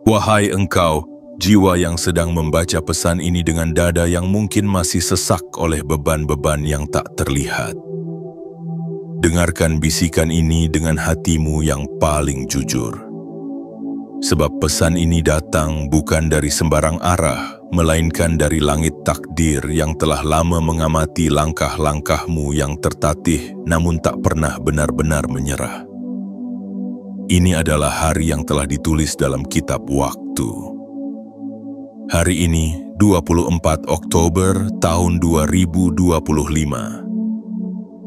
Wahai engkau, jiwa yang sedang membaca pesan ini dengan dada yang mungkin masih sesak oleh beban-beban yang tak terlihat. Dengarkan bisikan ini dengan hatimu yang paling jujur. Sebab pesan ini datang bukan dari sembarang arah, melainkan dari langit takdir yang telah lama mengamati langkah-langkahmu yang tertatih namun tak pernah benar-benar menyerah. Ini adalah hari yang telah ditulis dalam kitab waktu. Hari ini, 24 Oktober tahun 2025.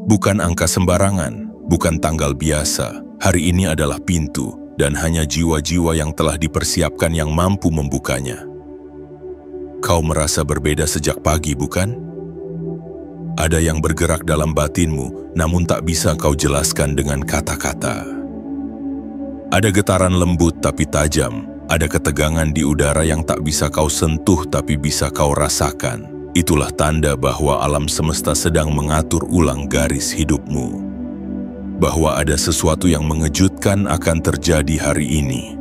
Bukan angka sembarangan, bukan tanggal biasa. Hari ini adalah pintu, dan hanya jiwa-jiwa yang telah dipersiapkan yang mampu membukanya. Kau merasa berbeda sejak pagi, bukan? Ada yang bergerak dalam batinmu, namun tak bisa kau jelaskan dengan kata-kata. Ada getaran lembut tapi tajam, ada ketegangan di udara yang tak bisa kau sentuh tapi bisa kau rasakan. Itulah tanda bahwa alam semesta sedang mengatur ulang garis hidupmu. Bahwa ada sesuatu yang mengejutkan akan terjadi hari ini.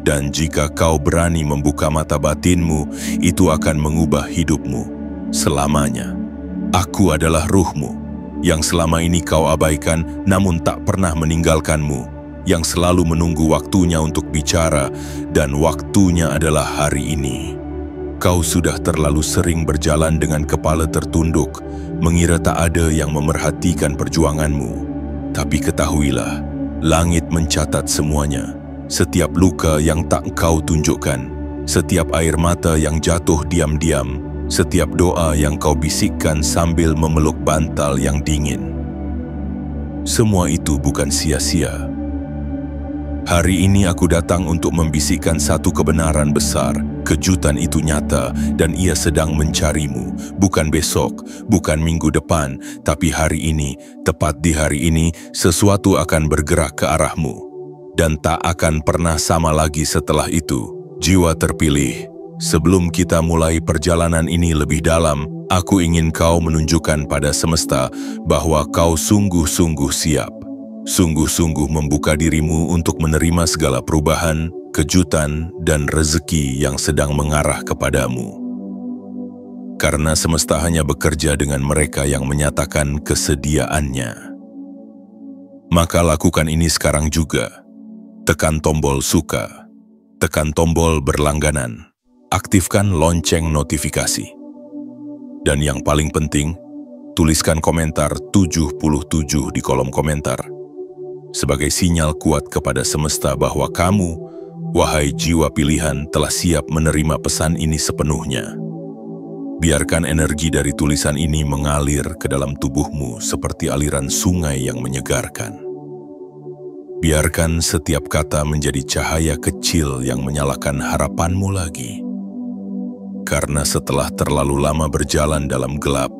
Dan jika kau berani membuka mata batinmu, itu akan mengubah hidupmu selamanya. Aku adalah ruhmu, yang selama ini kau abaikan namun tak pernah meninggalkanmu. Yang selalu menunggu waktunya untuk bicara, dan waktunya adalah hari ini. Kau sudah terlalu sering berjalan dengan kepala tertunduk, mengira tak ada yang memerhatikan perjuanganmu. Tapi ketahuilah, langit mencatat semuanya. Setiap luka yang tak kau tunjukkan, setiap air mata yang jatuh diam-diam, setiap doa yang kau bisikkan sambil memeluk bantal yang dingin. Semua itu bukan sia-sia. Hari ini aku datang untuk membisikkan satu kebenaran besar. Kejutan itu nyata dan ia sedang mencarimu. Bukan besok, bukan minggu depan, tapi hari ini. Tepat di hari ini, sesuatu akan bergerak ke arahmu. Dan tak akan pernah sama lagi setelah itu. Jiwa terpilih, sebelum kita mulai perjalanan ini lebih dalam, aku ingin kau menunjukkan pada semesta bahwa kau sungguh-sungguh siap. Sungguh-sungguh membuka dirimu untuk menerima segala perubahan, kejutan, dan rezeki yang sedang mengarah kepadamu. Karena semesta hanya bekerja dengan mereka yang menyatakan kesediaannya. Maka lakukan ini sekarang juga. Tekan tombol suka, tekan tombol berlangganan, aktifkan lonceng notifikasi. Dan yang paling penting, tuliskan komentar 77 di kolom komentar. Sebagai sinyal kuat kepada semesta bahwa kamu, wahai jiwa pilihan, telah siap menerima pesan ini sepenuhnya. Biarkan energi dari tulisan ini mengalir ke dalam tubuhmu seperti aliran sungai yang menyegarkan. Biarkan setiap kata menjadi cahaya kecil yang menyalakan harapanmu lagi. Karena setelah terlalu lama berjalan dalam gelap,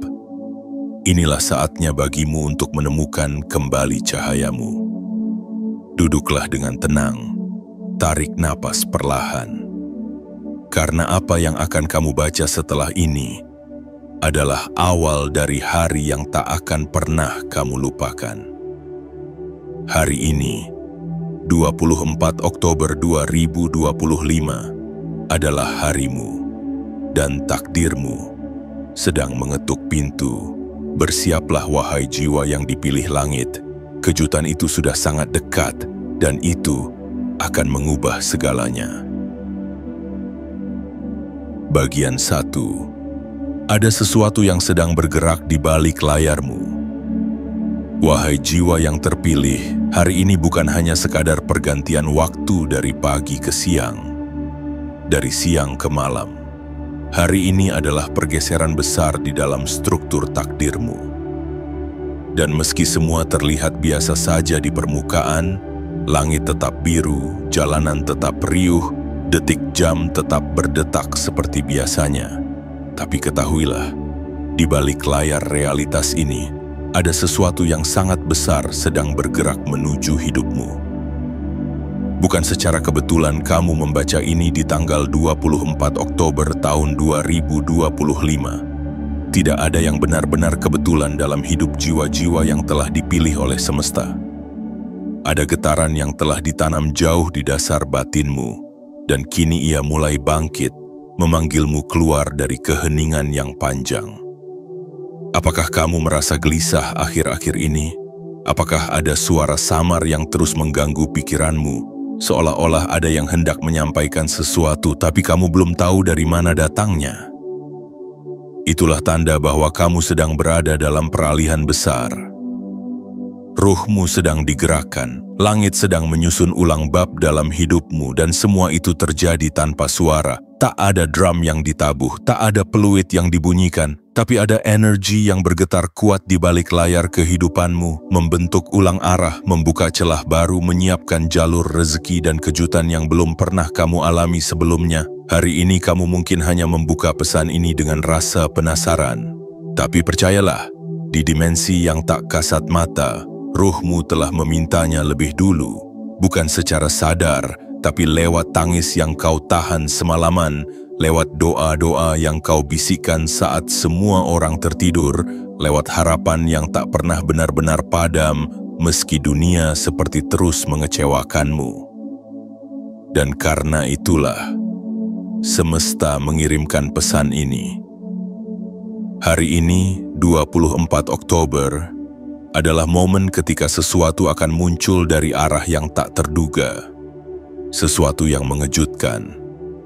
inilah saatnya bagimu untuk menemukan kembali cahayamu. Duduklah dengan tenang, tarik napas perlahan. Karena apa yang akan kamu baca setelah ini adalah awal dari hari yang tak akan pernah kamu lupakan. Hari ini, 24 Oktober 2025, adalah harimu, dan takdirmu sedang mengetuk pintu. Bersiaplah wahai jiwa yang dipilih langit. Kejutan itu sudah sangat dekat, dan itu akan mengubah segalanya. Bagian 1. Ada sesuatu yang sedang bergerak di balik layarmu. Wahai jiwa yang terpilih, hari ini bukan hanya sekadar pergantian waktu dari pagi ke siang, dari siang ke malam. Hari ini adalah pergeseran besar di dalam struktur takdirmu. Dan meski semua terlihat biasa saja di permukaan, langit tetap biru, jalanan tetap riuh, detik jam tetap berdetak seperti biasanya. Tapi ketahuilah, di balik layar realitas ini, ada sesuatu yang sangat besar sedang bergerak menuju hidupmu. Bukan secara kebetulan kamu membaca ini di tanggal 24 Oktober tahun 2025. Tidak ada yang benar-benar kebetulan dalam hidup jiwa-jiwa yang telah dipilih oleh semesta. Ada getaran yang telah ditanam jauh di dasar batinmu, dan kini ia mulai bangkit, memanggilmu keluar dari keheningan yang panjang. Apakah kamu merasa gelisah akhir-akhir ini? Apakah ada suara samar yang terus mengganggu pikiranmu, seolah-olah ada yang hendak menyampaikan sesuatu tapi kamu belum tahu dari mana datangnya? Itulah tanda bahwa kamu sedang berada dalam peralihan besar. Ruhmu sedang digerakkan, langit sedang menyusun ulang bab dalam hidupmu, dan semua itu terjadi tanpa suara. Tak ada drum yang ditabuh, tak ada peluit yang dibunyikan, tapi ada energi yang bergetar kuat di balik layar kehidupanmu, membentuk ulang arah, membuka celah baru, menyiapkan jalur rezeki dan kejutan yang belum pernah kamu alami sebelumnya. Hari ini kamu mungkin hanya membuka pesan ini dengan rasa penasaran. Tapi percayalah, di dimensi yang tak kasat mata, ruhmu telah memintanya lebih dulu, bukan secara sadar, tapi lewat tangis yang kau tahan semalaman, lewat doa-doa yang kau bisikkan saat semua orang tertidur, lewat harapan yang tak pernah benar-benar padam, meski dunia seperti terus mengecewakanmu. Dan karena itulah, semesta mengirimkan pesan ini. Hari ini, 24 Oktober, adalah momen ketika sesuatu akan muncul dari arah yang tak terduga. Sesuatu yang mengejutkan,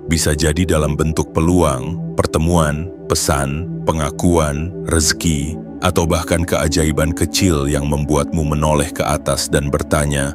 bisa jadi dalam bentuk peluang, pertemuan, pesan, pengakuan, rezeki, atau bahkan keajaiban kecil yang membuatmu menoleh ke atas dan bertanya,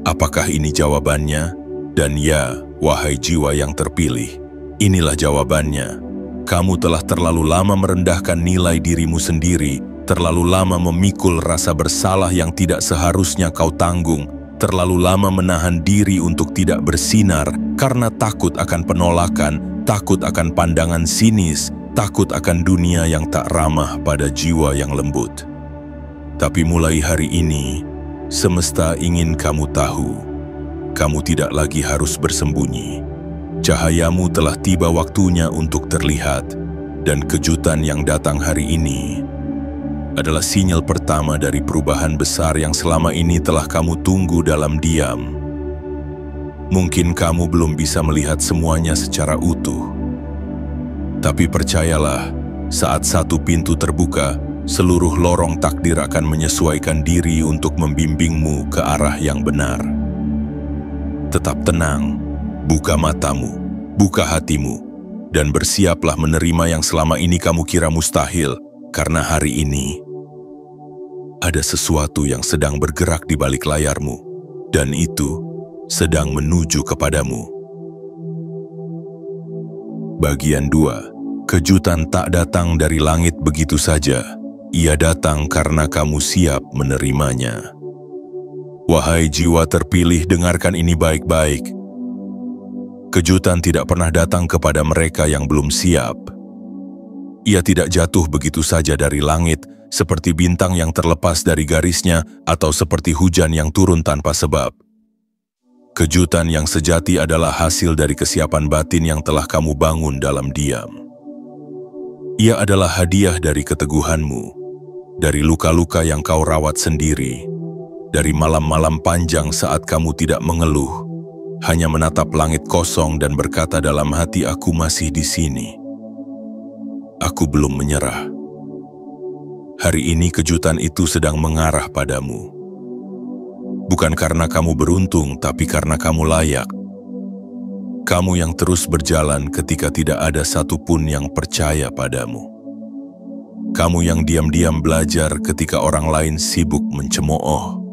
apakah ini jawabannya? Dan ya, wahai jiwa yang terpilih, inilah jawabannya. Kamu telah terlalu lama merendahkan nilai dirimu sendiri, terlalu lama memikul rasa bersalah yang tidak seharusnya kau tanggung, terlalu lama menahan diri untuk tidak bersinar karena takut akan penolakan, takut akan pandangan sinis, takut akan dunia yang tak ramah pada jiwa yang lembut. Tapi mulai hari ini, semesta ingin kamu tahu, kamu tidak lagi harus bersembunyi. Cahayamu telah tiba waktunya untuk terlihat, dan kejutan yang datang hari ini adalah sinyal pertama dari perubahan besar yang selama ini telah kamu tunggu dalam diam. Mungkin kamu belum bisa melihat semuanya secara utuh. Tapi percayalah, saat satu pintu terbuka, seluruh lorong takdir akan menyesuaikan diri untuk membimbingmu ke arah yang benar. Tetap tenang, buka matamu, buka hatimu, dan bersiaplah menerima yang selama ini kamu kira mustahil, karena hari ini ada sesuatu yang sedang bergerak di balik layarmu, dan itu sedang menuju kepadamu. Bagian 2. Kejutan tak datang dari langit begitu saja. Ia datang karena kamu siap menerimanya. Wahai jiwa terpilih, dengarkan ini baik-baik. Kejutan tidak pernah datang kepada mereka yang belum siap. Ia tidak jatuh begitu saja dari langit, seperti bintang yang terlepas dari garisnya atau seperti hujan yang turun tanpa sebab. Kejutan yang sejati adalah hasil dari kesiapan batin yang telah kamu bangun dalam diam. Ia adalah hadiah dari keteguhanmu, dari luka-luka yang kau rawat sendiri, dari malam-malam panjang saat kamu tidak mengeluh, hanya menatap langit kosong dan berkata dalam hati, aku masih di sini. Aku belum menyerah. Hari ini kejutan itu sedang mengarah padamu. Bukan karena kamu beruntung, tapi karena kamu layak. Kamu yang terus berjalan ketika tidak ada satupun yang percaya padamu. Kamu yang diam-diam belajar ketika orang lain sibuk mencemooh.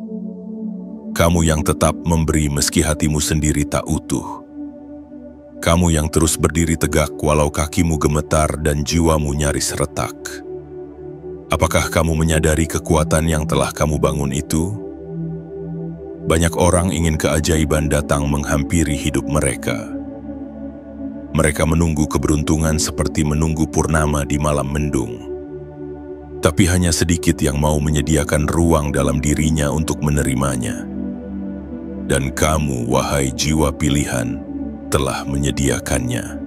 Kamu yang tetap memberi meski hatimu sendiri tak utuh. Kamu yang terus berdiri tegak walau kakimu gemetar dan jiwamu nyaris retak. Apakah kamu menyadari kekuatan yang telah kamu bangun itu? Banyak orang ingin keajaiban datang menghampiri hidup mereka. Mereka menunggu keberuntungan seperti menunggu purnama di malam mendung. Tapi hanya sedikit yang mau menyediakan ruang dalam dirinya untuk menerimanya. Dan kamu, wahai jiwa pilihan, telah menyediakannya.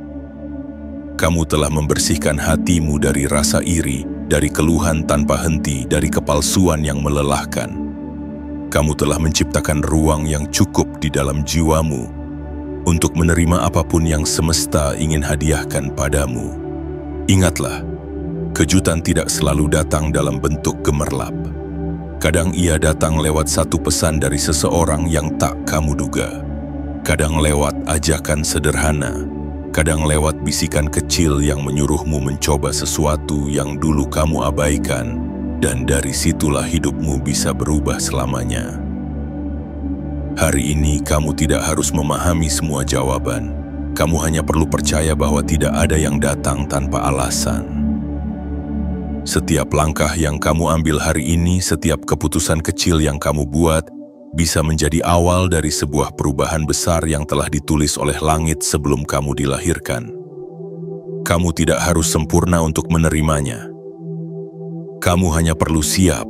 Kamu telah membersihkan hatimu dari rasa iri, dari keluhan tanpa henti, dari kepalsuan yang melelahkan. Kamu telah menciptakan ruang yang cukup di dalam jiwamu, untuk menerima apapun yang semesta ingin hadiahkan padamu. Ingatlah, kejutan tidak selalu datang dalam bentuk gemerlap. Kadang ia datang lewat satu pesan dari seseorang yang tak kamu duga. Kadang lewat ajakan sederhana, kadang lewat bisikan kecil yang menyuruhmu mencoba sesuatu yang dulu kamu abaikan, dan dari situlah hidupmu bisa berubah selamanya. Hari ini kamu tidak harus memahami semua jawaban. Kamu hanya perlu percaya bahwa tidak ada yang datang tanpa alasan. Setiap langkah yang kamu ambil hari ini, setiap keputusan kecil yang kamu buat, bisa menjadi awal dari sebuah perubahan besar yang telah ditulis oleh langit sebelum kamu dilahirkan. Kamu tidak harus sempurna untuk menerimanya. Kamu hanya perlu siap,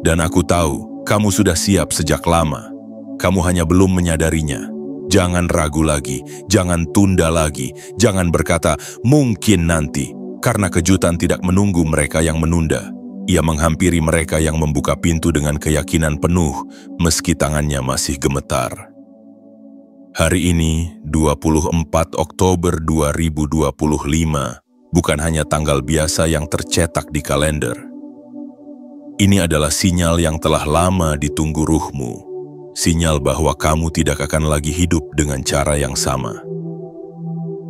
dan aku tahu kamu sudah siap sejak lama. Kamu hanya belum menyadarinya. Jangan ragu lagi, jangan tunda lagi, jangan berkata, mungkin nanti, karena kejutan tidak menunggu mereka yang menunda. Ia menghampiri mereka yang membuka pintu dengan keyakinan penuh, meski tangannya masih gemetar. Hari ini, 24 Oktober 2025, bukan hanya tanggal biasa yang tercetak di kalender. Ini adalah sinyal yang telah lama ditunggu ruhmu. Sinyal bahwa kamu tidak akan lagi hidup dengan cara yang sama.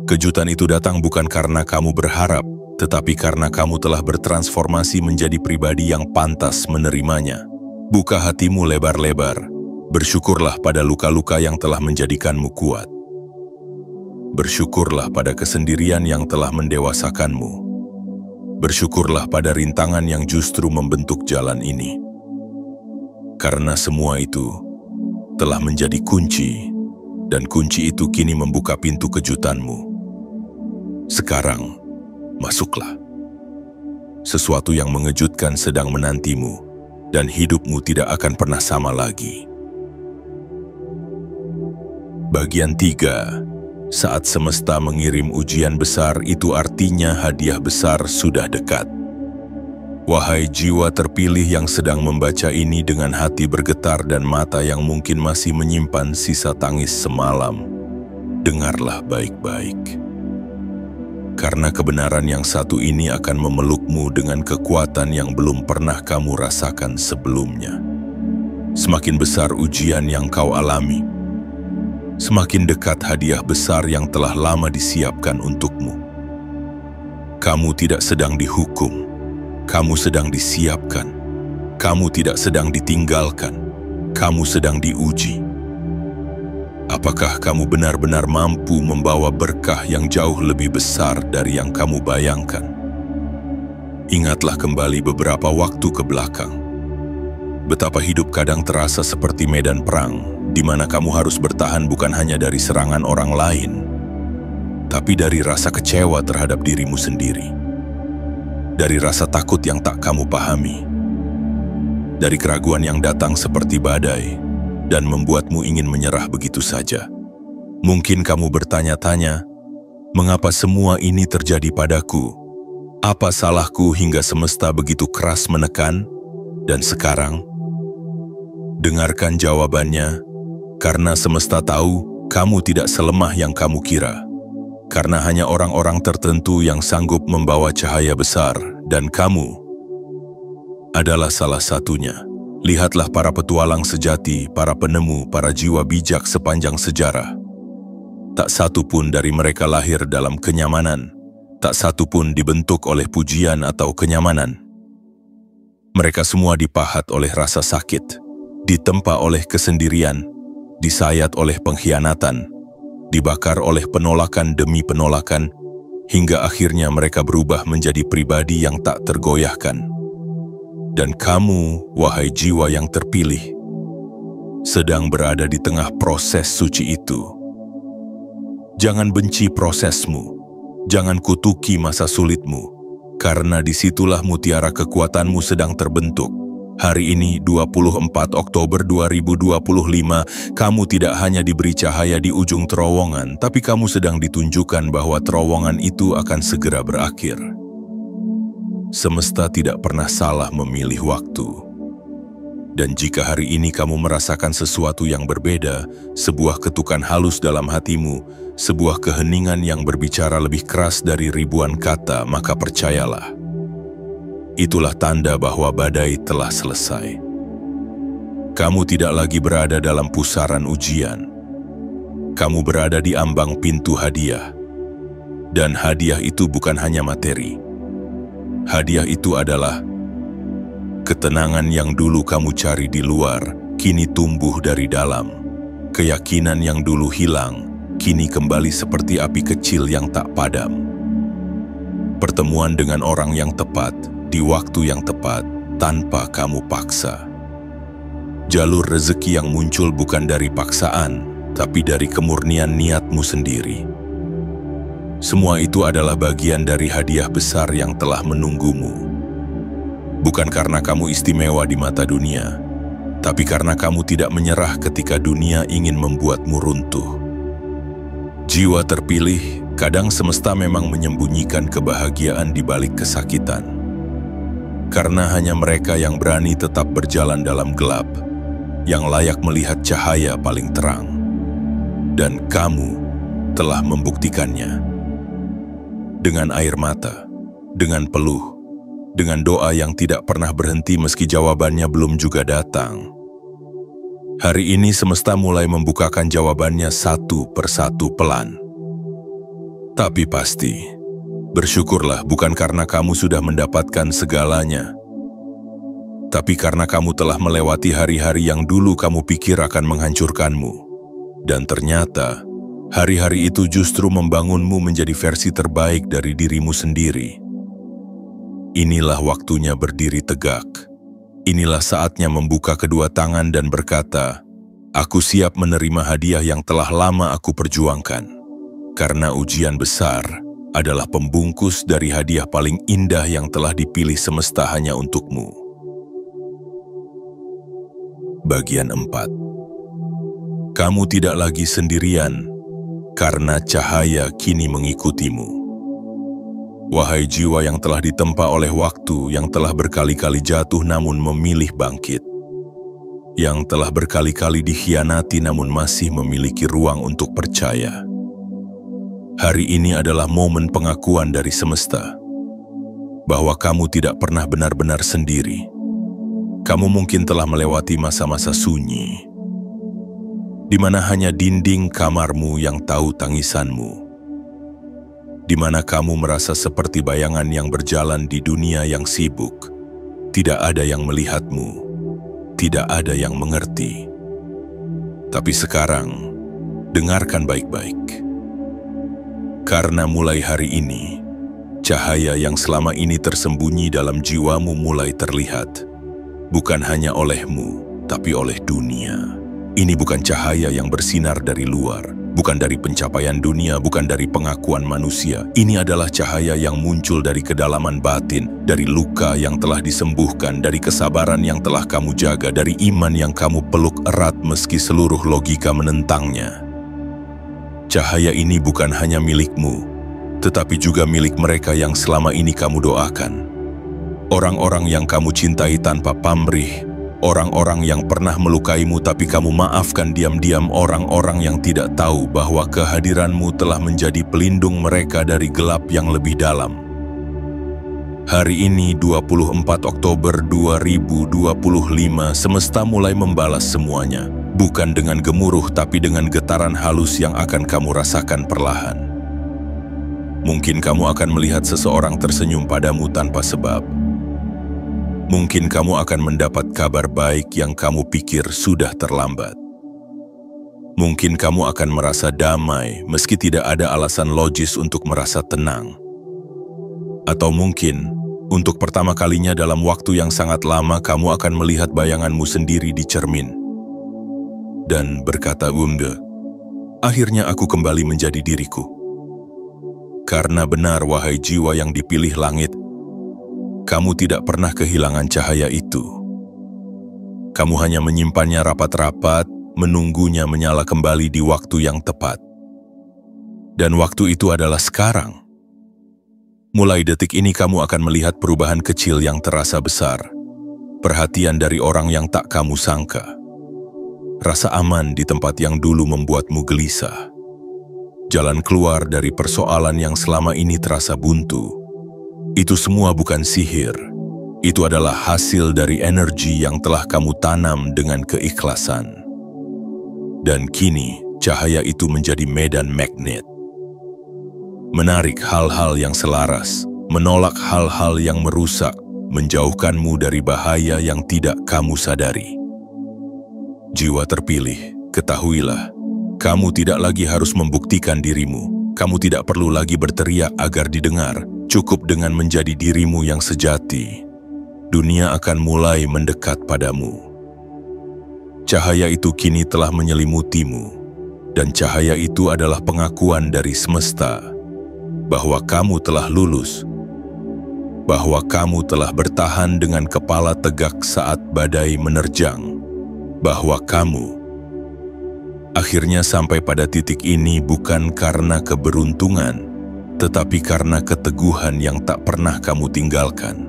Kejutan itu datang bukan karena kamu berharap, tetapi karena kamu telah bertransformasi menjadi pribadi yang pantas menerimanya. Buka hatimu lebar-lebar. Bersyukurlah pada luka-luka yang telah menjadikanmu kuat. Bersyukurlah pada kesendirian yang telah mendewasakanmu. Bersyukurlah pada rintangan yang justru membentuk jalan ini. Karena semua itu telah menjadi kunci, dan kunci itu kini membuka pintu kejutanmu. Sekarang, masuklah. Sesuatu yang mengejutkan sedang menantimu, dan hidupmu tidak akan pernah sama lagi. Bagian 3. Saat semesta mengirim ujian besar, itu artinya hadiah besar sudah dekat. Wahai jiwa terpilih yang sedang membaca ini dengan hati bergetar dan mata yang mungkin masih menyimpan sisa tangis semalam, dengarlah baik-baik. Karena kebenaran yang satu ini akan memelukmu dengan kekuatan yang belum pernah kamu rasakan sebelumnya. Semakin besar ujian yang kau alami, semakin dekat hadiah besar yang telah lama disiapkan untukmu. Kamu tidak sedang dihukum. Kamu sedang disiapkan. Kamu tidak sedang ditinggalkan. Kamu sedang diuji. Apakah kamu benar-benar mampu membawa berkah yang jauh lebih besar dari yang kamu bayangkan? Ingatlah kembali beberapa waktu ke belakang. Betapa hidup kadang terasa seperti medan perang, di mana kamu harus bertahan bukan hanya dari serangan orang lain, tapi dari rasa kecewa terhadap dirimu sendiri. Dari rasa takut yang tak kamu pahami, dari keraguan yang datang seperti badai dan membuatmu ingin menyerah begitu saja. Mungkin kamu bertanya-tanya, mengapa semua ini terjadi padaku? Apa salahku hingga semesta begitu keras menekan? Dan sekarang, dengarkan jawabannya, karena semesta tahu kamu tidak selemah yang kamu kira. Karena hanya orang-orang tertentu yang sanggup membawa cahaya besar, dan kamu adalah salah satunya. Lihatlah para petualang sejati, para penemu, para jiwa bijak sepanjang sejarah. Tak satu pun dari mereka lahir dalam kenyamanan, tak satu pun dibentuk oleh pujian atau kenyamanan. Mereka semua dipahat oleh rasa sakit, ditempa oleh kesendirian, disayat oleh pengkhianatan, dibakar oleh penolakan demi penolakan, hingga akhirnya mereka berubah menjadi pribadi yang tak tergoyahkan. Dan kamu, wahai jiwa yang terpilih, sedang berada di tengah proses suci itu. Jangan benci prosesmu, jangan kutuki masa sulitmu, karena disitulah mutiara kekuatanmu sedang terbentuk. Hari ini, 24 Oktober 2025, kamu tidak hanya diberi cahaya di ujung terowongan, tapi kamu sedang ditunjukkan bahwa terowongan itu akan segera berakhir. Semesta tidak pernah salah memilih waktu. Dan jika hari ini kamu merasakan sesuatu yang berbeda, sebuah ketukan halus dalam hatimu, sebuah keheningan yang berbicara lebih keras dari ribuan kata, maka percayalah. Itulah tanda bahwa badai telah selesai. Kamu tidak lagi berada dalam pusaran ujian. Kamu berada di ambang pintu hadiah. Dan hadiah itu bukan hanya materi. Hadiah itu adalah ketenangan yang dulu kamu cari di luar, kini tumbuh dari dalam. Keyakinan yang dulu hilang, kini kembali seperti api kecil yang tak padam. Pertemuan dengan orang yang tepat, di waktu yang tepat, tanpa kamu paksa. Jalur rezeki yang muncul bukan dari paksaan, tapi dari kemurnian niatmu sendiri. Semua itu adalah bagian dari hadiah besar yang telah menunggumu. Bukan karena kamu istimewa di mata dunia, tapi karena kamu tidak menyerah ketika dunia ingin membuatmu runtuh. Jiwa terpilih, kadang semesta memang menyembunyikan kebahagiaan di balik kesakitan. Karena hanya mereka yang berani tetap berjalan dalam gelap, yang layak melihat cahaya paling terang. Dan kamu telah membuktikannya. Dengan air mata, dengan peluh, dengan doa yang tidak pernah berhenti meski jawabannya belum juga datang. Hari ini semesta mulai membukakan jawabannya satu persatu pelan. Tapi pasti, bersyukurlah bukan karena kamu sudah mendapatkan segalanya, tapi karena kamu telah melewati hari-hari yang dulu kamu pikir akan menghancurkanmu. Dan ternyata, hari-hari itu justru membangunmu menjadi versi terbaik dari dirimu sendiri. Inilah waktunya berdiri tegak. Inilah saatnya membuka kedua tangan dan berkata, "Aku siap menerima hadiah yang telah lama aku perjuangkan." Karena ujian besar adalah pembungkus dari hadiah paling indah yang telah dipilih semesta hanya untukmu. Bagian 4. Kamu tidak lagi sendirian, karena cahaya kini mengikutimu. Wahai jiwa yang telah ditempa oleh waktu, yang telah berkali-kali jatuh namun memilih bangkit, yang telah berkali-kali dikhianati namun masih memiliki ruang untuk percaya. Hari ini adalah momen pengakuan dari semesta, bahwa kamu tidak pernah benar-benar sendiri. Kamu mungkin telah melewati masa-masa sunyi, di mana hanya dinding kamarmu yang tahu tangisanmu, di mana kamu merasa seperti bayangan yang berjalan di dunia yang sibuk. Tidak ada yang melihatmu, tidak ada yang mengerti. Tapi sekarang, dengarkan baik-baik. Karena mulai hari ini, cahaya yang selama ini tersembunyi dalam jiwamu mulai terlihat. Bukan hanya olehmu, tapi oleh dunia. Ini bukan cahaya yang bersinar dari luar, bukan dari pencapaian dunia, bukan dari pengakuan manusia. Ini adalah cahaya yang muncul dari kedalaman batin, dari luka yang telah disembuhkan, dari kesabaran yang telah kamu jaga, dari iman yang kamu peluk erat meski seluruh logika menentangnya. Cahaya ini bukan hanya milikmu, tetapi juga milik mereka yang selama ini kamu doakan. Orang-orang yang kamu cintai tanpa pamrih, orang-orang yang pernah melukaimu tapi kamu maafkan diam-diam, orang-orang yang tidak tahu bahwa kehadiranmu telah menjadi pelindung mereka dari gelap yang lebih dalam. Hari ini 24 Oktober 2025, semesta mulai membalas semuanya. Bukan dengan gemuruh tapi dengan getaran halus yang akan kamu rasakan perlahan. Mungkin kamu akan melihat seseorang tersenyum padamu tanpa sebab. Mungkin kamu akan mendapat kabar baik yang kamu pikir sudah terlambat. Mungkin kamu akan merasa damai meski tidak ada alasan logis untuk merasa tenang. Atau mungkin, untuk pertama kalinya dalam waktu yang sangat lama kamu akan melihat bayanganmu sendiri di cermin. Dan berkata, "Bunda, akhirnya aku kembali menjadi diriku." Karena benar, wahai jiwa yang dipilih langit, kamu tidak pernah kehilangan cahaya itu. Kamu hanya menyimpannya rapat-rapat, menunggunya menyala kembali di waktu yang tepat. Dan waktu itu adalah sekarang. Mulai detik ini kamu akan melihat perubahan kecil yang terasa besar. perhatian dari orang yang tak kamu sangka, rasa aman di tempat yang dulu membuatmu gelisah, jalan keluar dari persoalan yang selama ini terasa buntu. Itu semua bukan sihir. Itu adalah hasil dari energi yang telah kamu tanam dengan keikhlasan. Dan kini, cahaya itu menjadi medan magnet. Menarik hal-hal yang selaras, menolak hal-hal yang merusak, menjauhkanmu dari bahaya yang tidak kamu sadari. Jiwa terpilih, ketahuilah, kamu tidak lagi harus membuktikan dirimu. Kamu tidak perlu lagi berteriak agar didengar. Cukup dengan menjadi dirimu yang sejati. Dunia akan mulai mendekat padamu. Cahaya itu kini telah menyelimutimu, dan cahaya itu adalah pengakuan dari semesta bahwa kamu telah lulus, bahwa kamu telah bertahan dengan kepala tegak saat badai menerjang, bahwa kamu akhirnya sampai pada titik ini bukan karena keberuntungan, tetapi karena keteguhan yang tak pernah kamu tinggalkan.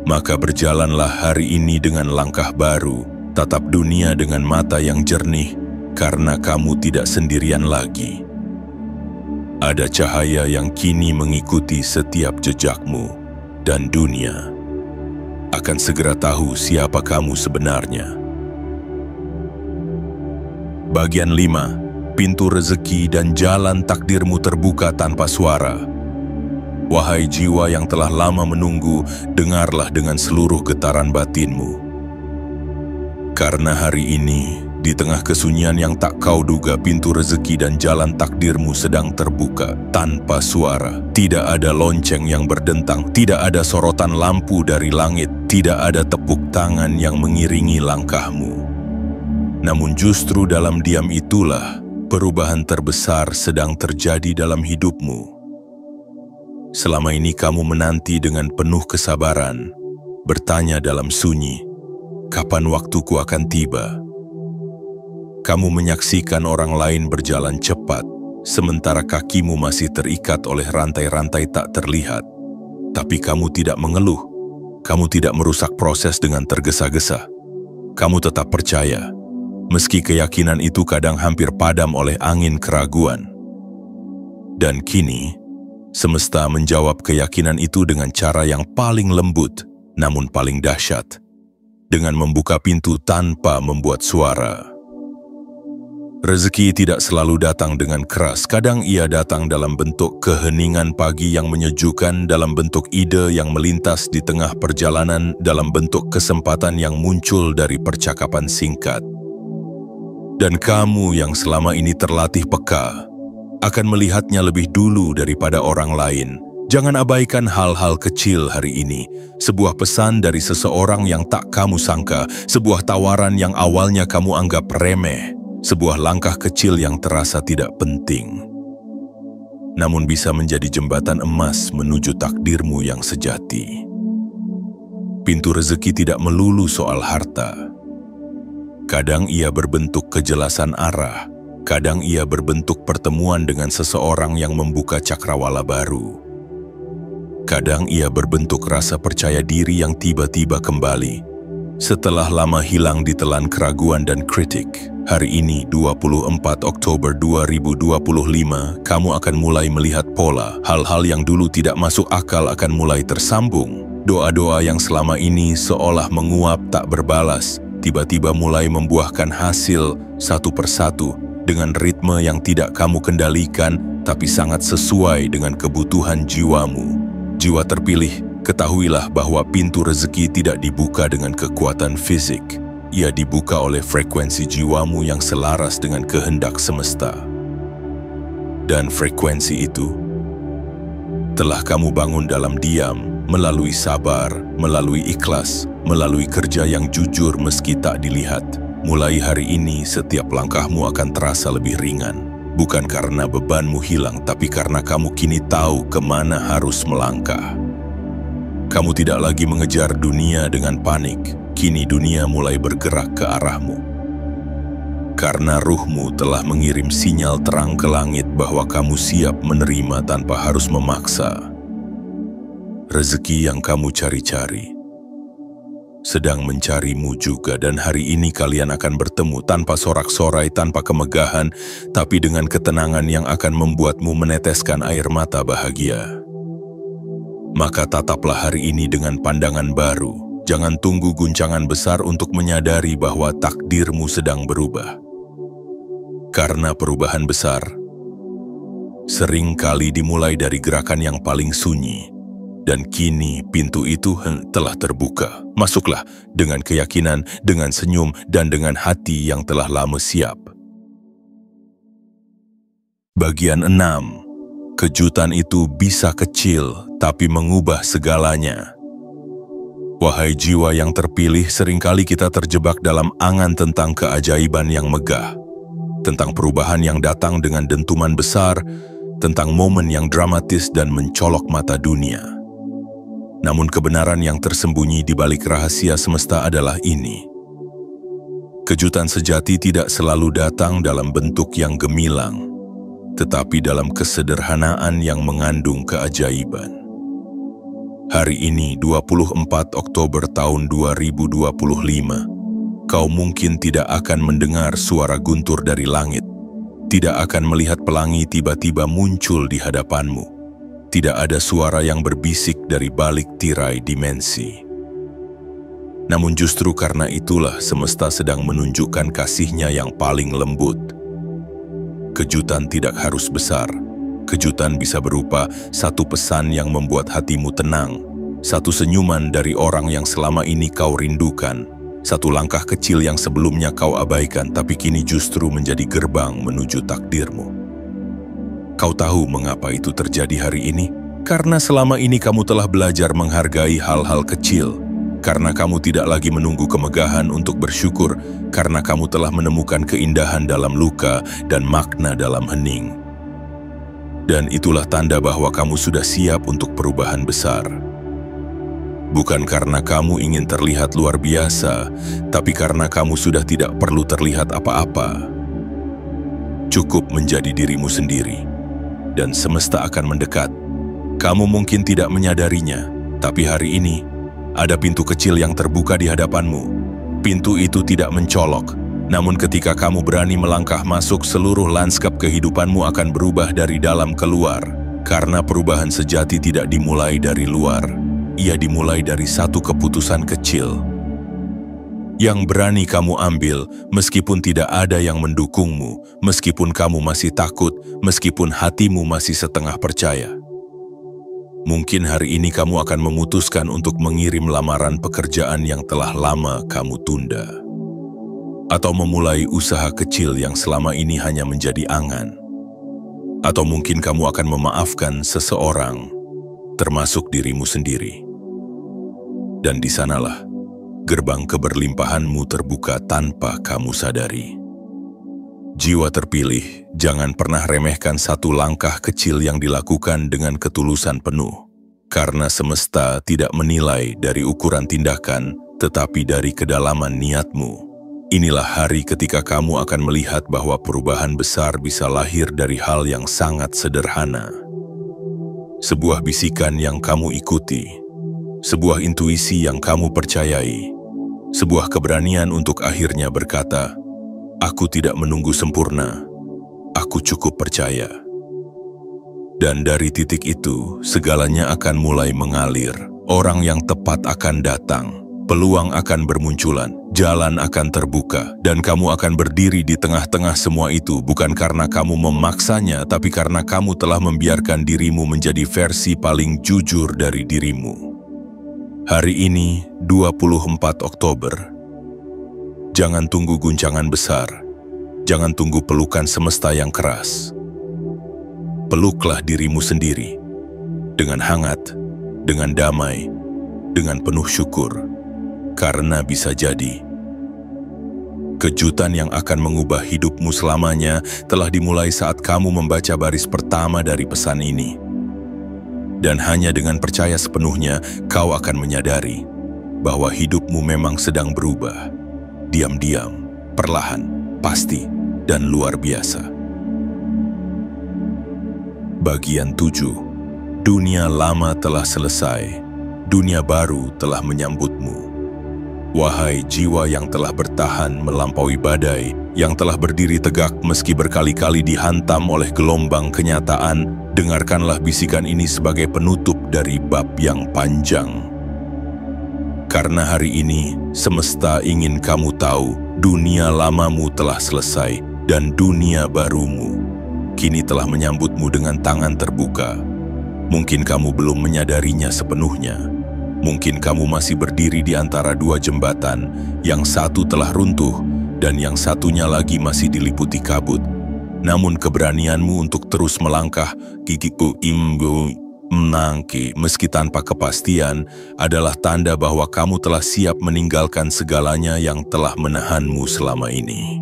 Maka berjalanlah hari ini dengan langkah baru, tatap dunia dengan mata yang jernih, karena kamu tidak sendirian lagi. Ada cahaya yang kini mengikuti setiap jejakmu, dan dunia akan segera tahu siapa kamu sebenarnya. Bagian 5. Pintu rezeki dan jalan takdirmu terbuka tanpa suara. Wahai jiwa yang telah lama menunggu, dengarlah dengan seluruh getaran batinmu. Karena hari ini, di tengah kesunyian yang tak kau duga, pintu rezeki dan jalan takdirmu sedang terbuka tanpa suara. Tidak ada lonceng yang berdentang, tidak ada sorotan lampu dari langit, tidak ada tepuk tangan yang mengiringi langkahmu. Namun justru dalam diam itulah perubahan terbesar sedang terjadi dalam hidupmu. Selama ini kamu menanti dengan penuh kesabaran, bertanya dalam sunyi, kapan waktuku akan tiba? Kamu menyaksikan orang lain berjalan cepat, sementara kakimu masih terikat oleh rantai-rantai tak terlihat. Tapi kamu tidak mengeluh, kamu tidak merusak proses dengan tergesa-gesa. Kamu tetap percaya, meski keyakinan itu kadang hampir padam oleh angin keraguan. Dan kini, semesta menjawab keyakinan itu dengan cara yang paling lembut, namun paling dahsyat, dengan membuka pintu tanpa membuat suara. Rezeki tidak selalu datang dengan keras, kadang ia datang dalam bentuk keheningan pagi yang menyejukkan, dalam bentuk ide yang melintas di tengah perjalanan, dalam bentuk kesempatan yang muncul dari percakapan singkat. Dan kamu yang selama ini terlatih peka, akan melihatnya lebih dulu daripada orang lain. Jangan abaikan hal-hal kecil hari ini. Sebuah pesan dari seseorang yang tak kamu sangka, sebuah tawaran yang awalnya kamu anggap remeh, sebuah langkah kecil yang terasa tidak penting, namun bisa menjadi jembatan emas menuju takdirmu yang sejati. Pintu rezeki tidak melulu soal harta. Kadang ia berbentuk kejelasan arah, kadang ia berbentuk pertemuan dengan seseorang yang membuka cakrawala baru. Kadang ia berbentuk rasa percaya diri yang tiba-tiba kembali, setelah lama hilang ditelan keraguan dan kritik. Hari ini, 24 Oktober 2025, kamu akan mulai melihat pola. Hal-hal yang dulu tidak masuk akal akan mulai tersambung. Doa-doa yang selama ini seolah menguap tak berbalas, tiba-tiba mulai membuahkan hasil satu persatu, dengan ritme yang tidak kamu kendalikan, tapi sangat sesuai dengan kebutuhan jiwamu. Jiwa terpilih, ketahuilah bahwa pintu rezeki tidak dibuka dengan kekuatan fisik. Ia dibuka oleh frekuensi jiwamu yang selaras dengan kehendak semesta. Dan frekuensi itu telah kamu bangun dalam diam, melalui sabar, melalui ikhlas, melalui kerja yang jujur meski tak dilihat. Mulai hari ini, setiap langkahmu akan terasa lebih ringan. Bukan karena bebanmu hilang, tapi karena kamu kini tahu kemana harus melangkah. Kamu tidak lagi mengejar dunia dengan panik. Kini dunia mulai bergerak ke arahmu. Karena ruhmu telah mengirim sinyal terang ke langit bahwa kamu siap menerima tanpa harus memaksa rezeki yang kamu cari-cari. sedang mencarimu juga, dan hari ini kalian akan bertemu tanpa sorak-sorai, tanpa kemegahan, tapi dengan ketenangan yang akan membuatmu meneteskan air mata bahagia. Maka tataplah hari ini dengan pandangan baru. Jangan tunggu guncangan besar untuk menyadari bahwa takdirmu sedang berubah. Karena perubahan besar sering kali dimulai dari gerakan yang paling sunyi. Dan kini pintu itu telah terbuka. Masuklah dengan keyakinan, dengan senyum, dan dengan hati yang telah lama siap. Bagian 6. Kejutan itu bisa kecil, tapi mengubah segalanya. Wahai jiwa yang terpilih, seringkali kita terjebak dalam angan tentang keajaiban yang megah, tentang perubahan yang datang dengan dentuman besar, tentang momen yang dramatis dan mencolok mata dunia. Namun kebenaran yang tersembunyi di balik rahasia semesta adalah ini. Kejutan sejati tidak selalu datang dalam bentuk yang gemilang, tetapi dalam kesederhanaan yang mengandung keajaiban. Hari ini, 24 Oktober tahun 2025, kau mungkin tidak akan mendengar suara guntur dari langit, tidak akan melihat pelangi tiba-tiba muncul di hadapanmu. Tidak ada suara yang berbisik dari balik tirai dimensi. Namun justru karena itulah semesta sedang menunjukkan kasihnya yang paling lembut. Kejutan tidak harus besar. Kejutan bisa berupa satu pesan yang membuat hatimu tenang, satu senyuman dari orang yang selama ini kau rindukan, satu langkah kecil yang sebelumnya kau abaikan tapi kini justru menjadi gerbang menuju takdirmu. Kau tahu mengapa itu terjadi hari ini? Karena selama ini kamu telah belajar menghargai hal-hal kecil. Karena kamu tidak lagi menunggu kemegahan untuk bersyukur. Karena kamu telah menemukan keindahan dalam luka dan makna dalam hening. Dan itulah tanda bahwa kamu sudah siap untuk perubahan besar. Bukan karena kamu ingin terlihat luar biasa, tapi karena kamu sudah tidak perlu terlihat apa-apa. Cukup menjadi dirimu sendiri. Dan semesta akan mendekat. Kamu mungkin tidak menyadarinya, tapi hari ini ada pintu kecil yang terbuka di hadapanmu. Pintu itu tidak mencolok, namun ketika kamu berani melangkah masuk, seluruh lanskap kehidupanmu akan berubah dari dalam keluar. Karena perubahan sejati tidak dimulai dari luar, ia dimulai dari satu keputusan kecil yang berani kamu ambil, meskipun tidak ada yang mendukungmu, meskipun kamu masih takut, meskipun hatimu masih setengah percaya. Mungkin hari ini kamu akan memutuskan untuk mengirim lamaran pekerjaan yang telah lama kamu tunda. Atau memulai usaha kecil yang selama ini hanya menjadi angan. Atau mungkin kamu akan memaafkan seseorang, termasuk dirimu sendiri. Dan di sanalah gerbang keberlimpahanmu terbuka tanpa kamu sadari. Jiwa terpilih, jangan pernah remehkan satu langkah kecil yang dilakukan dengan ketulusan penuh. Karena semesta tidak menilai dari ukuran tindakan, tetapi dari kedalaman niatmu. Inilah hari ketika kamu akan melihat bahwa perubahan besar bisa lahir dari hal yang sangat sederhana. Sebuah bisikan yang kamu ikuti, sebuah intuisi yang kamu percayai, sebuah keberanian untuk akhirnya berkata, "Aku tidak menunggu sempurna, aku cukup percaya." Dan dari titik itu, segalanya akan mulai mengalir. Orang yang tepat akan datang, peluang akan bermunculan, jalan akan terbuka, dan kamu akan berdiri di tengah-tengah semua itu bukan karena kamu memaksanya, tapi karena kamu telah membiarkan dirimu menjadi versi paling jujur dari dirimu. Hari ini, 24 Oktober. Jangan tunggu guncangan besar. Jangan tunggu pelukan semesta yang keras. Peluklah dirimu sendiri. Dengan hangat, dengan damai, dengan penuh syukur. Karena bisa jadi, kejutan yang akan mengubah hidupmu selamanya telah dimulai saat kamu membaca baris pertama dari pesan ini. Dan hanya dengan percaya sepenuhnya, kau akan menyadari bahwa hidupmu memang sedang berubah. Diam-diam, perlahan, pasti, dan luar biasa. Bagian 7. Dunia lama telah selesai. Dunia baru telah menyambutmu. Wahai jiwa yang telah bertahan melampaui badai, yang telah berdiri tegak meski berkali-kali dihantam oleh gelombang kenyataan, dengarkanlah bisikan ini sebagai penutup dari bab yang panjang. Karena hari ini, semesta ingin kamu tahu, dunia lamamu telah selesai, dan dunia barumu kini telah menyambutmu dengan tangan terbuka. Mungkin kamu belum menyadarinya sepenuhnya. Mungkin kamu masih berdiri di antara dua jembatan, yang satu telah runtuh dan yang satunya lagi masih diliputi kabut. Namun keberanianmu untuk terus melangkah gigiku imbu menangki meski tanpa kepastian adalah tanda bahwa kamu telah siap meninggalkan segalanya yang telah menahanmu selama ini.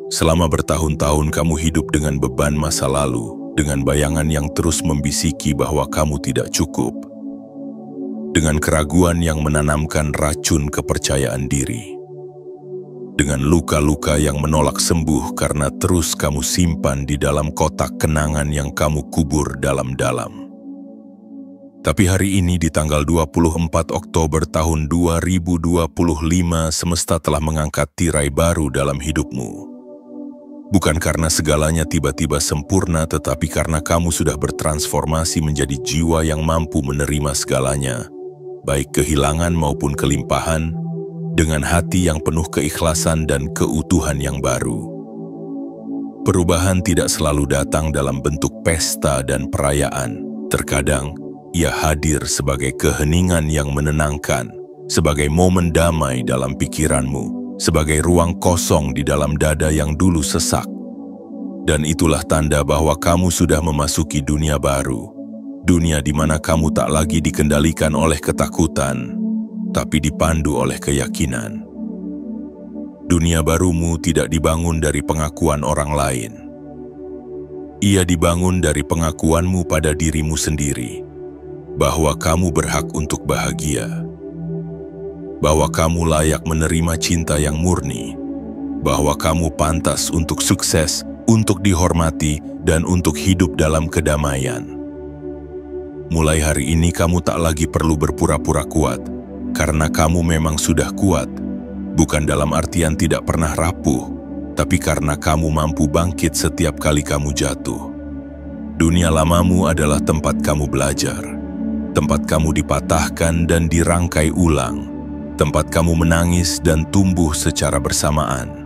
Selama bertahun-tahun kamu hidup dengan beban masa lalu, dengan bayangan yang terus membisiki bahwa kamu tidak cukup, dengan keraguan yang menanamkan racun kepercayaan diri, dengan luka-luka yang menolak sembuh karena terus kamu simpan di dalam kotak kenangan yang kamu kubur dalam-dalam. Tapi hari ini di tanggal 24 Oktober tahun 2025, semesta telah mengangkat tirai baru dalam hidupmu. Bukan karena segalanya tiba-tiba sempurna, tetapi karena kamu sudah bertransformasi menjadi jiwa yang mampu menerima segalanya, baik kehilangan maupun kelimpahan, dengan hati yang penuh keikhlasan dan keutuhan yang baru. Perubahan tidak selalu datang dalam bentuk pesta dan perayaan. Terkadang, ia hadir sebagai keheningan yang menenangkan, sebagai momen damai dalam pikiranmu, sebagai ruang kosong di dalam dada yang dulu sesak. Dan itulah tanda bahwa kamu sudah memasuki dunia baru. Dunia di mana kamu tak lagi dikendalikan oleh ketakutan, tapi dipandu oleh keyakinan. Dunia barumu tidak dibangun dari pengakuan orang lain. Ia dibangun dari pengakuanmu pada dirimu sendiri, bahwa kamu berhak untuk bahagia, bahwa kamu layak menerima cinta yang murni, bahwa kamu pantas untuk sukses, untuk dihormati, dan untuk hidup dalam kedamaian. Mulai hari ini kamu tak lagi perlu berpura-pura kuat, karena kamu memang sudah kuat, bukan dalam artian tidak pernah rapuh, tapi karena kamu mampu bangkit setiap kali kamu jatuh. Dunia lamamu adalah tempat kamu belajar, tempat kamu dipatahkan dan dirangkai ulang, tempat kamu menangis dan tumbuh secara bersamaan.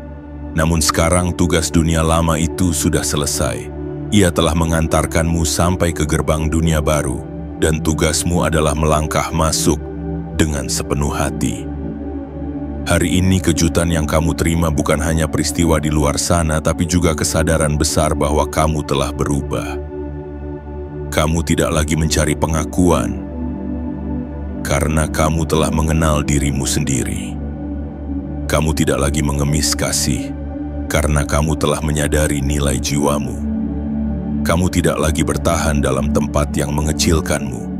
Namun sekarang tugas dunia lama itu sudah selesai. Ia telah mengantarkanmu sampai ke gerbang dunia baru, dan tugasmu adalah melangkah masuk dengan sepenuh hati. Hari ini kejutan yang kamu terima bukan hanya peristiwa di luar sana, tapi juga kesadaran besar bahwa kamu telah berubah. Kamu tidak lagi mencari pengakuan, karena kamu telah mengenal dirimu sendiri. Kamu tidak lagi mengemis kasih, karena kamu telah menyadari nilai jiwamu. Kamu tidak lagi bertahan dalam tempat yang mengecilkanmu,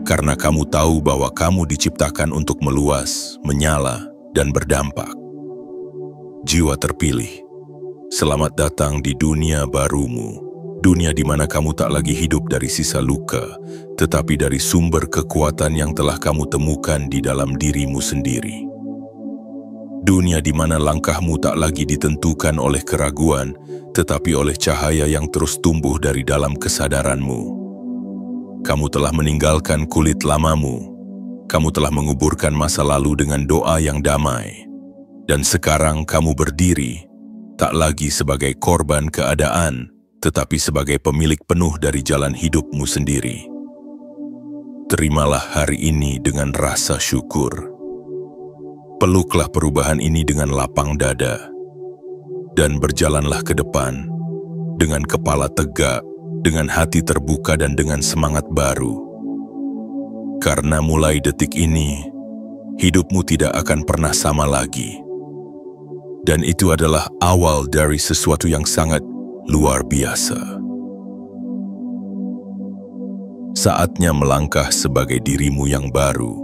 karena kamu tahu bahwa kamu diciptakan untuk meluas, menyala, dan berdampak. Jiwa terpilih, selamat datang di dunia barumu, dunia di mana kamu tak lagi hidup dari sisa luka, tetapi dari sumber kekuatan yang telah kamu temukan di dalam dirimu sendiri. Dunia di mana langkahmu tak lagi ditentukan oleh keraguan, tetapi oleh cahaya yang terus tumbuh dari dalam kesadaranmu. Kamu telah meninggalkan kulit lamamu. Kamu telah menguburkan masa lalu dengan doa yang damai. Dan sekarang kamu berdiri, tak lagi sebagai korban keadaan, tetapi sebagai pemilik penuh dari jalan hidupmu sendiri. Terimalah hari ini dengan rasa syukur. Peluklah perubahan ini dengan lapang dada, dan berjalanlah ke depan dengan kepala tegak, dengan hati terbuka dan dengan semangat baru. Karena mulai detik ini, hidupmu tidak akan pernah sama lagi. Dan itu adalah awal dari sesuatu yang sangat luar biasa. Saatnya melangkah sebagai dirimu yang baru.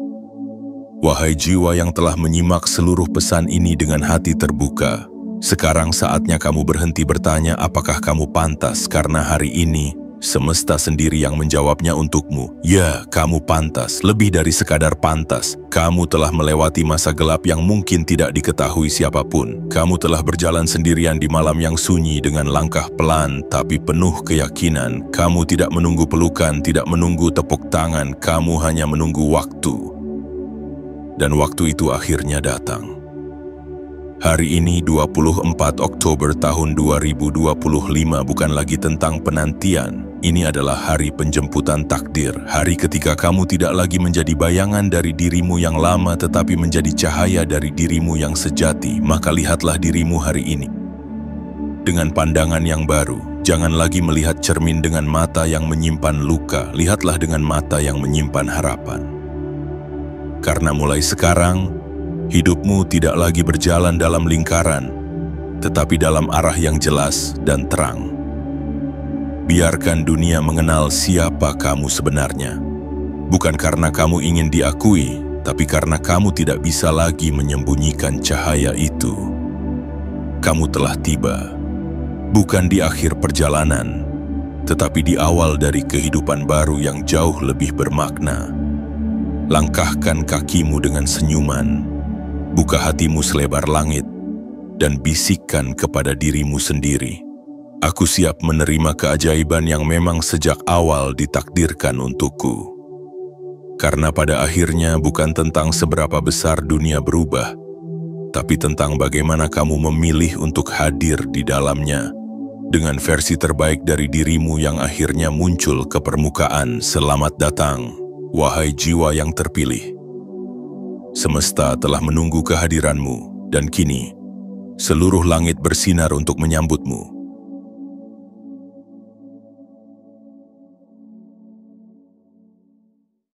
Wahai jiwa yang telah menyimak seluruh pesan ini dengan hati terbuka, sekarang saatnya kamu berhenti bertanya apakah kamu pantas, karena hari ini Semesta sendiri yang menjawabnya untukmu. Ya, kamu pantas, lebih dari sekadar pantas. Kamu telah melewati masa gelap yang mungkin tidak diketahui siapapun. Kamu telah berjalan sendirian di malam yang sunyi dengan langkah pelan tapi penuh keyakinan. Kamu tidak menunggu pelukan, tidak menunggu tepuk tangan, kamu hanya menunggu waktu. Dan waktu itu akhirnya datang. Hari ini 24 Oktober tahun 2025 bukan lagi tentang penantian. Ini adalah hari penjemputan takdir, hari ketika kamu tidak lagi menjadi bayangan dari dirimu yang lama tetapi menjadi cahaya dari dirimu yang sejati. Maka lihatlah dirimu hari ini dengan pandangan yang baru. Jangan lagi melihat cermin dengan mata yang menyimpan luka, lihatlah dengan mata yang menyimpan harapan. Karena mulai sekarang, hidupmu tidak lagi berjalan dalam lingkaran, tetapi dalam arah yang jelas dan terang. Biarkan dunia mengenal siapa kamu sebenarnya. Bukan karena kamu ingin diakui, tapi karena kamu tidak bisa lagi menyembunyikan cahaya itu. Kamu telah tiba, bukan di akhir perjalanan, tetapi di awal dari kehidupan baru yang jauh lebih bermakna. Langkahkan kakimu dengan senyuman, buka hatimu selebar langit, dan bisikkan kepada dirimu sendiri, aku siap menerima keajaiban yang memang sejak awal ditakdirkan untukku. Karena pada akhirnya bukan tentang seberapa besar dunia berubah, tapi tentang bagaimana kamu memilih untuk hadir di dalamnya, dengan versi terbaik dari dirimu yang akhirnya muncul ke permukaan. Selamat datang, wahai jiwa yang terpilih. Semesta telah menunggu kehadiranmu, dan kini seluruh langit bersinar untuk menyambutmu.